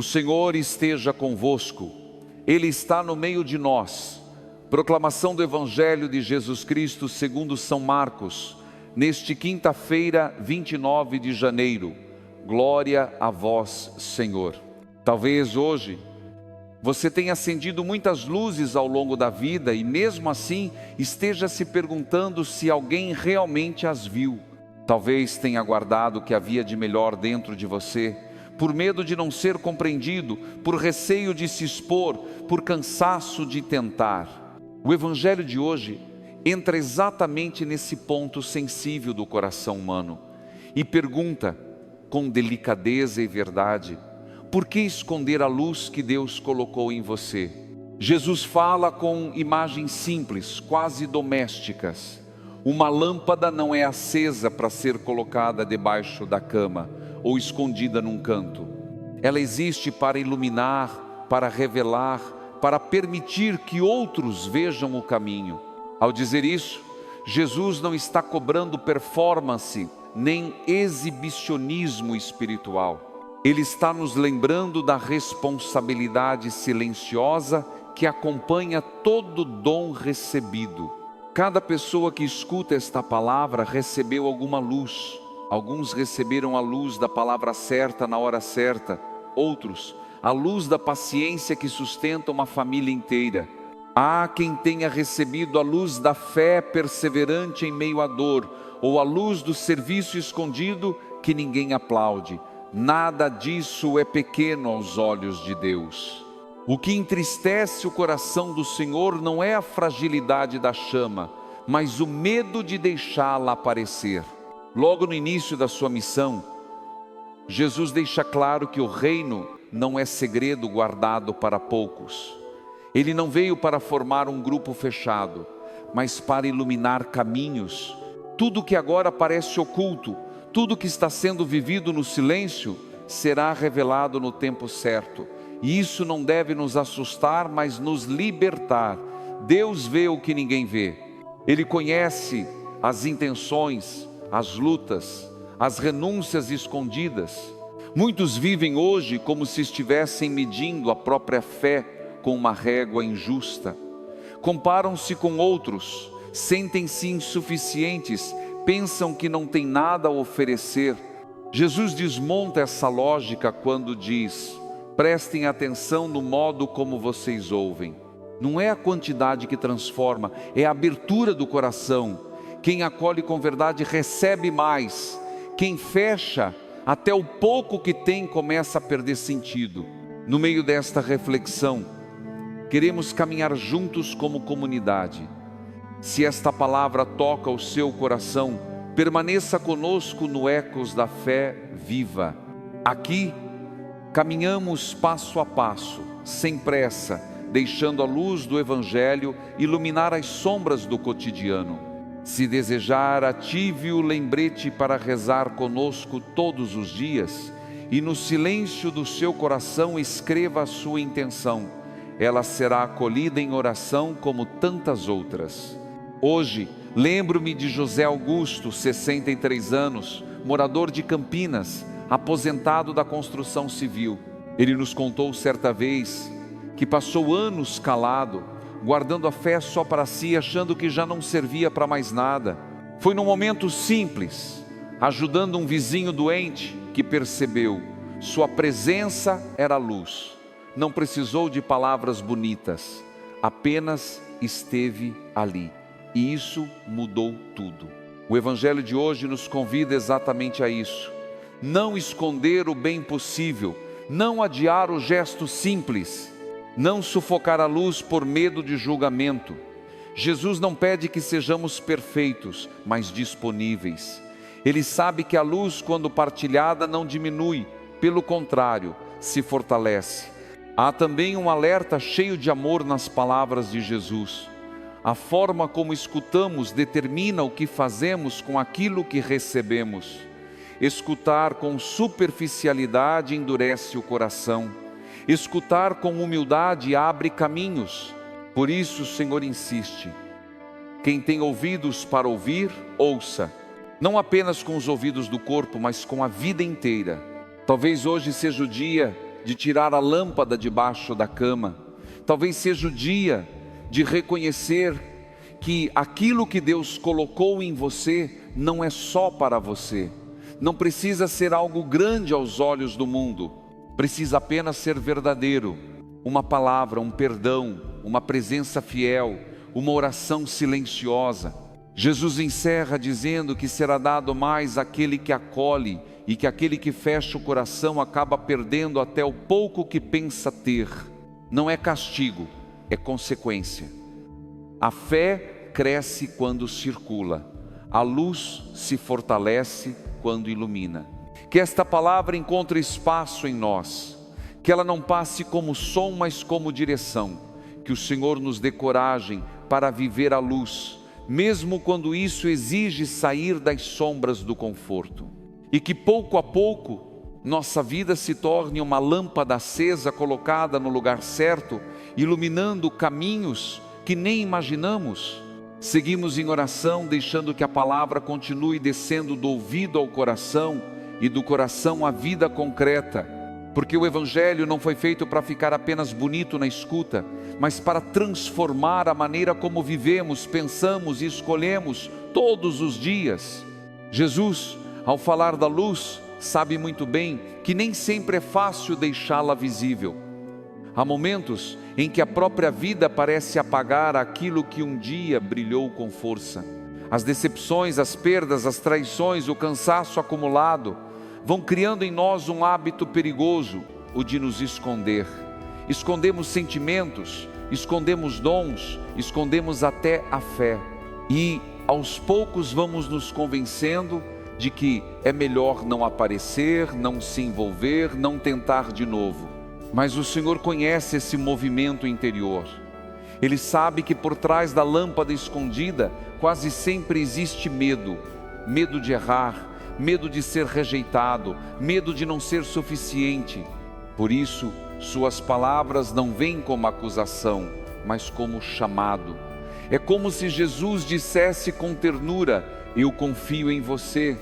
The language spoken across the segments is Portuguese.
O Senhor esteja convosco, Ele está no meio de nós. Proclamação do Evangelho de Jesus Cristo segundo São Marcos, neste quinta-feira, 29 de janeiro. Glória a vós, Senhor. Talvez hoje você tenha acendido muitas luzes ao longo da vida e mesmo assim esteja se perguntando se alguém realmente as viu. Talvez tenha guardado o que havia de melhor dentro de você, por medo de não ser compreendido, por receio de se expor, por cansaço de tentar. O Evangelho de hoje entra exatamente nesse ponto sensível do coração humano e pergunta com delicadeza e verdade: por que esconder a luz que Deus colocou em você? Jesus fala com imagens simples, quase domésticas. Uma lâmpada não é acesa para ser colocada debaixo da cama ou escondida num canto. Ela existe para iluminar, para revelar, para permitir que outros vejam o caminho. Ao dizer isso, Jesus não está cobrando performance, nem exibicionismo espiritual. Ele está nos lembrando da responsabilidade silenciosa que acompanha todo dom recebido. Cada pessoa que escuta esta palavra recebeu alguma luz. Alguns receberam a luz da palavra certa na hora certa. Outros, a luz da paciência que sustenta uma família inteira. Há quem tenha recebido a luz da fé perseverante em meio à dor, ou a luz do serviço escondido que ninguém aplaude. Nada disso é pequeno aos olhos de Deus. O que entristece o coração do Senhor não é a fragilidade da chama, mas o medo de deixá-la aparecer. Logo no início da sua missão, Jesus deixa claro que o reino não é segredo guardado para poucos. Ele não veio para formar um grupo fechado, mas para iluminar caminhos. Tudo que agora parece oculto, tudo que está sendo vivido no silêncio, será revelado no tempo certo. E isso não deve nos assustar, mas nos libertar. Deus vê o que ninguém vê. Ele conhece as intenções, as lutas, as renúncias escondidas. Muitos vivem hoje como se estivessem medindo a própria fé com uma régua injusta. Comparam-se com outros, sentem-se insuficientes, pensam que não têm nada a oferecer. Jesus desmonta essa lógica quando diz: prestem atenção no modo como vocês ouvem. Não é a quantidade que transforma, é a abertura do coração. Quem acolhe com verdade recebe mais. Quem fecha, até o pouco que tem começa a perder sentido. No meio desta reflexão, queremos caminhar juntos como comunidade. Se esta palavra toca o seu coração, permaneça conosco no Ecos da Fé Viva. Aqui, caminhamos passo a passo, sem pressa, deixando a luz do Evangelho iluminar as sombras do cotidiano. Se desejar, ative o lembrete para rezar conosco todos os dias e no silêncio do seu coração escreva a sua intenção. Ela será acolhida em oração como tantas outras. Hoje, lembro-me de José Augusto, 63 anos, morador de Campinas, aposentado da construção civil. Ele nos contou certa vez que passou anos calado, guardando a fé só para si, achando que já não servia para mais nada. Foi num momento simples, ajudando um vizinho doente, que percebeu: sua presença era luz. Não precisou de palavras bonitas, apenas esteve ali. E isso mudou tudo. O Evangelho de hoje nos convida exatamente a isso. Não esconder o bem possível, não adiar o gesto simples, não sufocar a luz por medo de julgamento. Jesus não pede que sejamos perfeitos, mas disponíveis. Ele sabe que a luz, quando partilhada, não diminui, pelo contrário, se fortalece. Há também um alerta cheio de amor nas palavras de Jesus. A forma como escutamos determina o que fazemos com aquilo que recebemos. Escutar com superficialidade endurece o coração. Escutar com humildade abre caminhos. Por isso o Senhor insiste: quem tem ouvidos para ouvir, ouça. Não apenas com os ouvidos do corpo, mas com a vida inteira. Talvez hoje seja o dia de tirar a lâmpada debaixo da cama. Talvez seja o dia de reconhecer que aquilo que Deus colocou em você não é só para você. Não precisa ser algo grande aos olhos do mundo. Precisa apenas ser verdadeiro. Uma palavra, um perdão, uma presença fiel, uma oração silenciosa. Jesus encerra dizendo que será dado mais àquele que acolhe e que aquele que fecha o coração acaba perdendo até o pouco que pensa ter. Não é castigo, é consequência. A fé cresce quando circula. A luz se fortalece quando ilumina. Que esta palavra encontre espaço em nós. Que ela não passe como som, mas como direção. Que o Senhor nos dê coragem para viver a luz, mesmo quando isso exige sair das sombras do conforto. E que pouco a pouco nossa vida se torne uma lâmpada acesa colocada no lugar certo, iluminando caminhos que nem imaginamos. Seguimos em oração, deixando que a palavra continue descendo do ouvido ao coração e do coração à vida concreta, porque o Evangelho não foi feito para ficar apenas bonito na escuta, mas para transformar a maneira como vivemos, pensamos e escolhemos todos os dias. Jesus, ao falar da luz, sabe muito bem que nem sempre é fácil deixá-la visível. Há momentos em que a própria vida parece apagar aquilo que um dia brilhou com força. As decepções, as perdas, as traições, o cansaço acumulado vão criando em nós um hábito perigoso, o de nos esconder. Escondemos sentimentos, escondemos dons, escondemos até a fé. E aos poucos vamos nos convencendo de que é melhor não aparecer, não se envolver, não tentar de novo. Mas o Senhor conhece esse movimento interior. Ele sabe que por trás da lâmpada escondida quase sempre existe medo. Medo de errar, medo de ser rejeitado, medo de não ser suficiente. Por isso, suas palavras não vêm como acusação, mas como chamado. É como se Jesus dissesse com ternura: eu confio em você.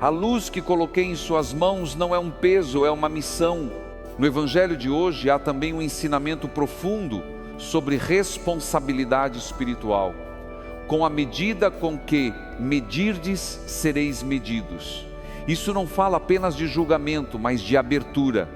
A luz que coloquei em suas mãos não é um peso, é uma missão. No Evangelho de hoje há também um ensinamento profundo sobre responsabilidade espiritual. Com a medida com que medirdes, sereis medidos. Isso não fala apenas de julgamento, mas de abertura.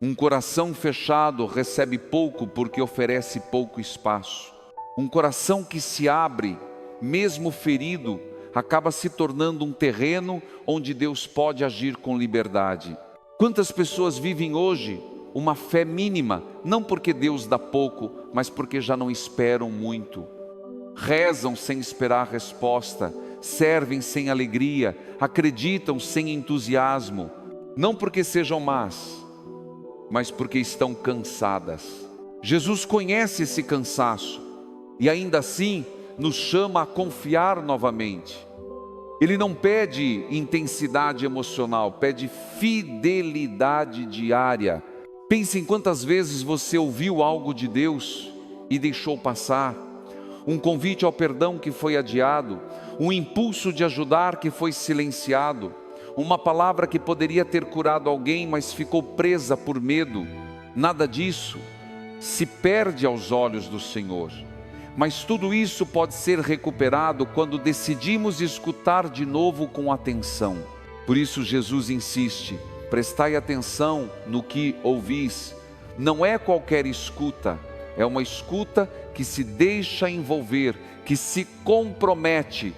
Um coração fechado recebe pouco porque oferece pouco espaço. Um coração que se abre, mesmo ferido, acaba se tornando um terreno onde Deus pode agir com liberdade. Quantas pessoas vivem hoje uma fé mínima, não porque Deus dá pouco, mas porque já não esperam muito. Rezam sem esperar resposta, servem sem alegria, acreditam sem entusiasmo, não porque sejam más, mas porque estão cansadas. Jesus conhece esse cansaço e ainda assim nos chama a confiar novamente. Ele não pede intensidade emocional, pede fidelidade diária. Pense em quantas vezes você ouviu algo de Deus e deixou passar. Um convite ao perdão que foi adiado, um impulso de ajudar que foi silenciado, uma palavra que poderia ter curado alguém, mas ficou presa por medo. Nada disso se perde aos olhos do Senhor. Mas tudo isso pode ser recuperado quando decidimos escutar de novo com atenção. Por isso Jesus insiste: prestai atenção no que ouvis. Não é qualquer escuta, é uma escuta que se deixa envolver, que se compromete.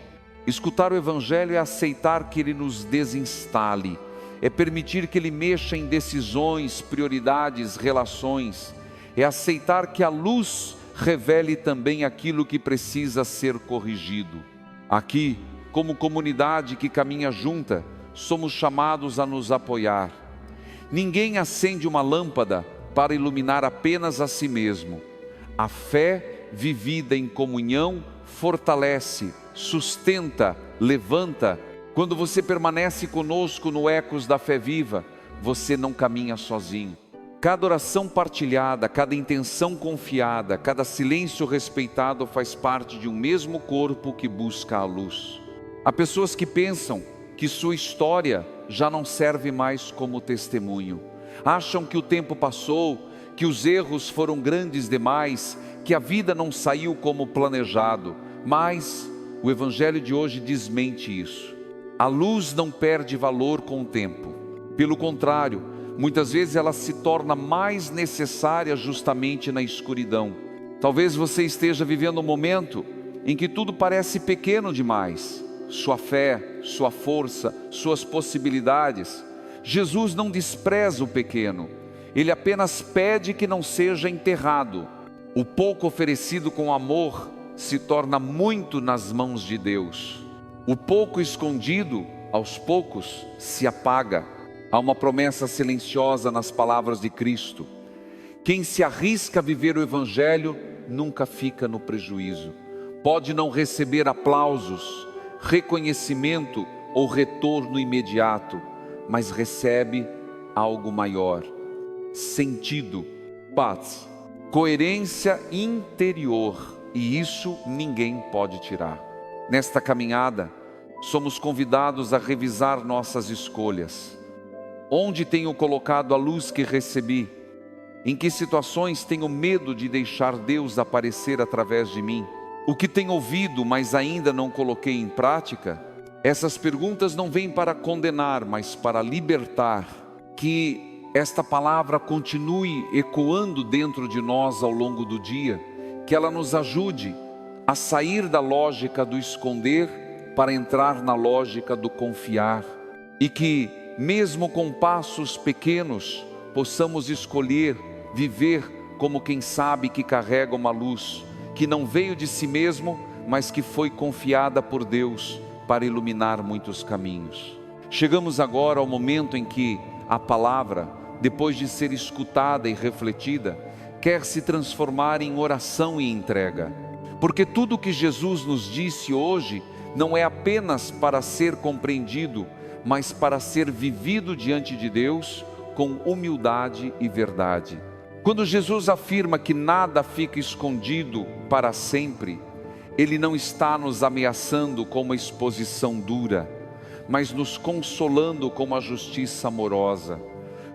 Escutar o Evangelho é aceitar que Ele nos desinstale, é permitir que Ele mexa em decisões, prioridades, relações, é aceitar que a luz revele também aquilo que precisa ser corrigido. Aqui, como comunidade que caminha junta, somos chamados a nos apoiar. Ninguém acende uma lâmpada para iluminar apenas a si mesmo. A fé vivida em comunhão fortalece, sustenta, levanta. Quando você permanece conosco no Ecos da Fé Viva, você não caminha sozinho. Cada oração partilhada, cada intenção confiada, cada silêncio respeitado faz parte de um mesmo corpo que busca a luz. Há pessoas que pensam que sua história já não serve mais como testemunho. Acham que o tempo passou, que os erros foram grandes demais, que a vida não saiu como planejado. Mas o Evangelho de hoje desmente isso. A luz não perde valor com o tempo. Pelo contrário, muitas vezes ela se torna mais necessária justamente na escuridão. Talvez você esteja vivendo um momento em que tudo parece pequeno demais. Sua fé, sua força, suas possibilidades. Jesus não despreza o pequeno. Ele apenas pede que não seja enterrado. O pouco oferecido com amor se torna muito nas mãos de Deus. O pouco escondido, aos poucos, se apaga. Há uma promessa silenciosa nas palavras de Cristo. Quem se arrisca a viver o Evangelho nunca fica no prejuízo. Pode não receber aplausos, reconhecimento ou retorno imediato, mas recebe algo maior: sentido, paz, coerência interior, e isso ninguém pode tirar. Nesta caminhada, somos convidados a revisar nossas escolhas. Onde tenho colocado a luz que recebi? Em que situações tenho medo de deixar Deus aparecer através de mim? O que tenho ouvido, mas ainda não coloquei em prática? Essas perguntas não vêm para condenar, mas para libertar. Que esta palavra continue ecoando dentro de nós ao longo do dia, que ela nos ajude a sair da lógica do esconder para entrar na lógica do confiar, e que, mesmo com passos pequenos, possamos escolher viver como quem sabe que carrega uma luz, que não veio de si mesmo, mas que foi confiada por Deus para iluminar muitos caminhos. Chegamos agora ao momento em que a palavra, depois de ser escutada e refletida, quer se transformar em oração e entrega. Porque tudo o que Jesus nos disse hoje não é apenas para ser compreendido, mas para ser vivido diante de Deus com humildade e verdade. Quando Jesus afirma que nada fica escondido para sempre, Ele não está nos ameaçando com uma exposição dura, mas nos consolando com uma justiça amorosa.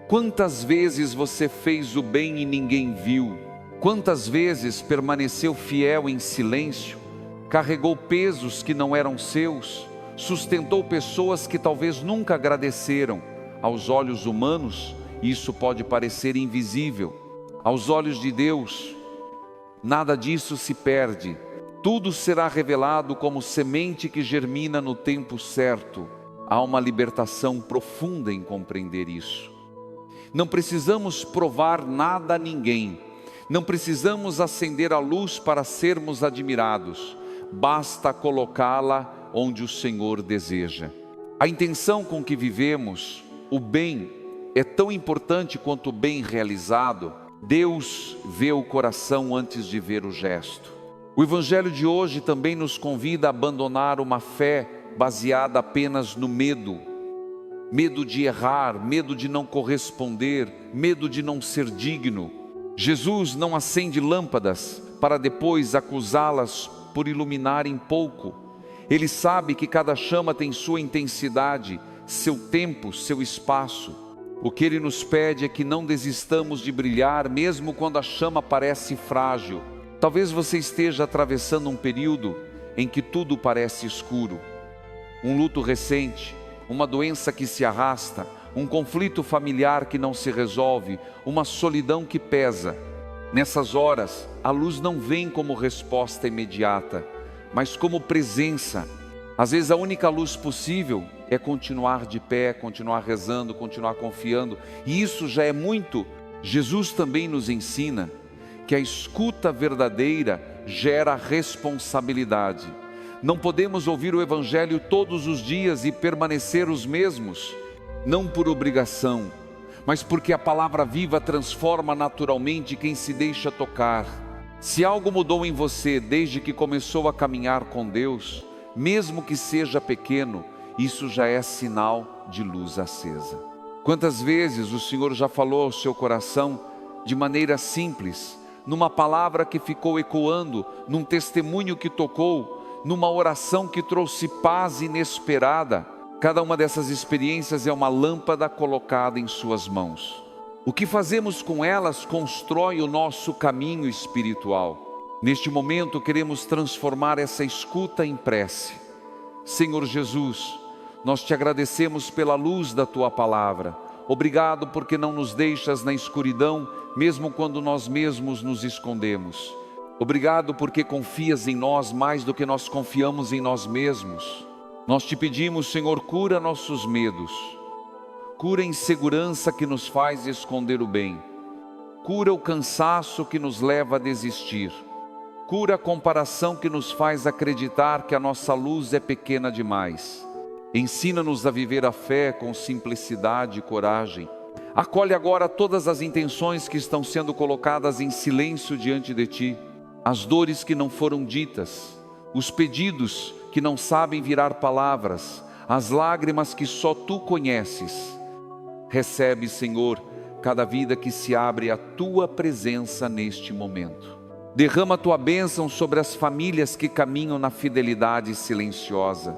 Quantas vezes você fez o bem e ninguém viu? Quantas vezes permaneceu fiel em silêncio? Carregou pesos que não eram seus? Sustentou pessoas que talvez nunca agradeceram? Aos olhos humanos, isso pode parecer invisível. Aos olhos de Deus, nada disso se perde. Tudo será revelado como semente que germina no tempo certo. Há uma libertação profunda em compreender isso. Não precisamos provar nada a ninguém. Não precisamos acender a luz para sermos admirados. Basta colocá-la onde o Senhor deseja. A intenção com que vivemos, o bem, é tão importante quanto o bem realizado. Deus vê o coração antes de ver o gesto. O Evangelho de hoje também nos convida a abandonar uma fé baseada apenas no medo. Medo de errar, medo de não corresponder, medo de não ser digno. Jesus não acende lâmpadas para depois acusá-las por iluminarem pouco. Ele sabe que cada chama tem sua intensidade, seu tempo, seu espaço. O que Ele nos pede é que não desistamos de brilhar, mesmo quando a chama parece frágil. Talvez você esteja atravessando um período em que tudo parece escuro. Um luto recente, uma doença que se arrasta, um conflito familiar que não se resolve, uma solidão que pesa. Nessas horas, a luz não vem como resposta imediata, mas como presença. Às vezes a única luz possível é continuar de pé, continuar rezando, continuar confiando, e isso já é muito. Jesus também nos ensina que a escuta verdadeira gera responsabilidade. Não podemos ouvir o Evangelho todos os dias e permanecer os mesmos, não por obrigação, mas porque a palavra viva transforma naturalmente quem se deixa tocar. Se algo mudou em você desde que começou a caminhar com Deus, mesmo que seja pequeno, isso já é sinal de luz acesa. Quantas vezes o Senhor já falou ao seu coração de maneira simples, numa palavra que ficou ecoando, num testemunho que tocou, numa oração que trouxe paz inesperada. Cada uma dessas experiências é uma lâmpada colocada em suas mãos. O que fazemos com elas constrói o nosso caminho espiritual. Neste momento queremos transformar essa escuta em prece. Senhor Jesus, nós te agradecemos pela luz da tua palavra. Obrigado porque não nos deixas na escuridão, mesmo quando nós mesmos nos escondemos. Obrigado porque confias em nós mais do que nós confiamos em nós mesmos. Nós te pedimos, Senhor, cura nossos medos. Cura a insegurança que nos faz esconder o bem. Cura o cansaço que nos leva a desistir. Cura a comparação que nos faz acreditar que a nossa luz é pequena demais. Ensina-nos a viver a fé com simplicidade e coragem. Acolhe agora todas as intenções que estão sendo colocadas em silêncio diante de ti. As dores que não foram ditas, os pedidos que não sabem virar palavras, as lágrimas que só tu conheces. Recebe, Senhor, cada vida que se abre à tua presença neste momento. Derrama a tua bênção sobre as famílias que caminham na fidelidade silenciosa,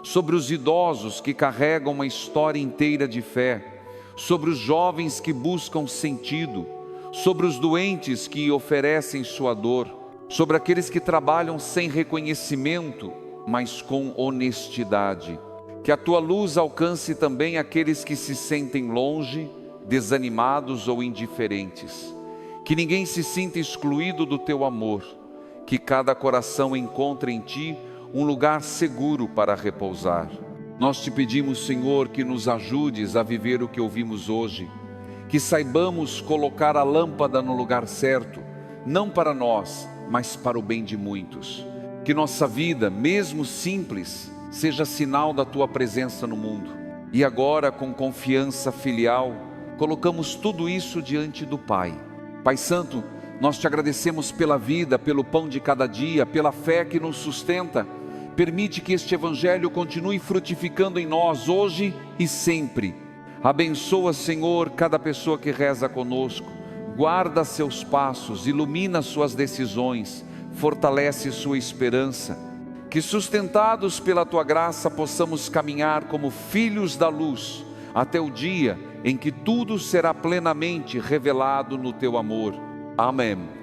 sobre os idosos que carregam uma história inteira de fé, sobre os jovens que buscam sentido, sobre os doentes que oferecem sua dor, sobre aqueles que trabalham sem reconhecimento, mas com honestidade. Que a tua luz alcance também aqueles que se sentem longe, desanimados ou indiferentes. Que ninguém se sinta excluído do teu amor. Que cada coração encontre em ti um lugar seguro para repousar. Nós te pedimos, Senhor, que nos ajudes a viver o que ouvimos hoje. Que saibamos colocar a lâmpada no lugar certo, não para nós, mas para o bem de muitos. Que nossa vida, mesmo simples, seja sinal da tua presença no mundo. E agora, com confiança filial, colocamos tudo isso diante do Pai. Pai Santo, nós te agradecemos pela vida, pelo pão de cada dia, pela fé que nos sustenta. Permite que este Evangelho continue frutificando em nós hoje e sempre. Abençoa, Senhor, cada pessoa que reza conosco. Guarda seus passos, ilumina suas decisões, fortalece sua esperança. Que sustentados pela tua graça possamos caminhar como filhos da luz, até o dia em que tudo será plenamente revelado no teu amor. Amém.